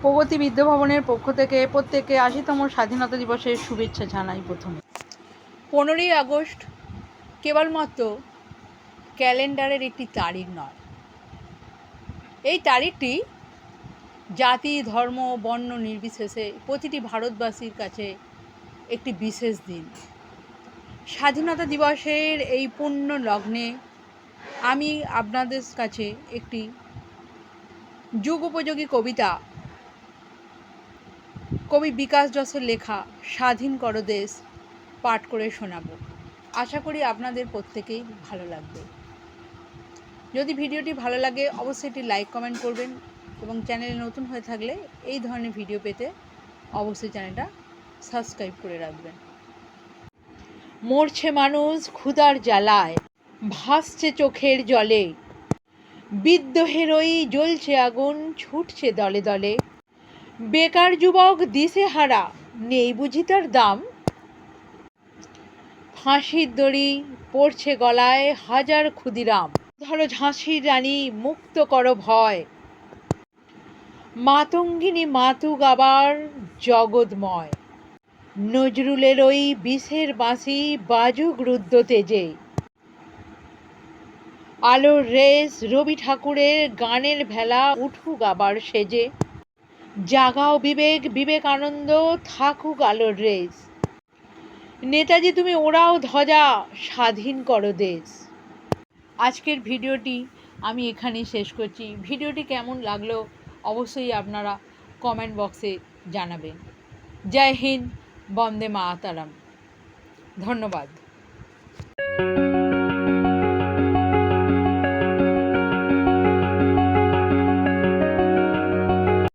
প্রগতি বিদ্যাভবনের পক্ষ থেকে প্রত্যেককে ৮০তম স্বাধীনতা দিবসের শুভেচ্ছা জানাই। প্রথমে 15ই আগস্ট কেবলমাত্র ক্যালেন্ডারের একটি তারিখ নয়, এই তারিখটি জাতি ধর্ম বর্ণ নির্বিশেষে প্রতিটি ভারতবাসীর কাছে একটি বিশেষ দিন। স্বাধীনতা দিবসের এই পূর্ণ লগ্নে আমি আপনাদের কাছে একটি যুগোপযোগী কবিতা কবি বিকাশ যশের লেখা স্বাধীন করো দেশ পাঠ করে শোনাব। আশা করি আপনাদের প্রত্যেকেই ভালো লাগবে। যদি ভিডিওটি ভালো লাগে অবশ্যই একটি লাইক কমেন্ট করবেন এবং চ্যানেলে নতুন হয়ে থাকলে এই ধরনের ভিডিও পেতে অবশ্যই চ্যানেলটা সাবস্ক্রাইব করে রাখবেন। মরছে মানুষ ক্ষুধার জ্বালায়, ভাসছে চোখের জলে, বিদ্রোহের ওই জ্বলছে আগুন, ছুটছে দলে দলে। বেকার যুবক দিশেহারা, নেই বুঝি তার দাম। ফাঁসির দড়ি পড়ছে গলায়, হাজার ক্ষুদিরাম। ধরো ঝাঁসির রানী, মুক্ত করো ভয়, মাতঙ্গিনী মাতুক আবার জগৎময়। নজরুলের ওই বিষের বাঁশি বাজুক রুদ্ধ তেজে, আলোর রেশ রবি ঠাকুরের গানের ভেলা উঠুক আবার সেজে। জাগাও বিবেক বিবেকানন্দ, থাকুক আলোর রেশ। নেতাজি তুমি ওড়াও ধ্বজা, স্বাধীন করো দেশ। আজকের ভিডিওটি আমি এখানেই শেষ করছি। ভিডিওটি কেমন লাগলো অবশ্যই আপনারা কমেন্ট বক্সে জানাবেন। জয় হিন্দ, বন্দে মাতরম। ধন্যবাদ।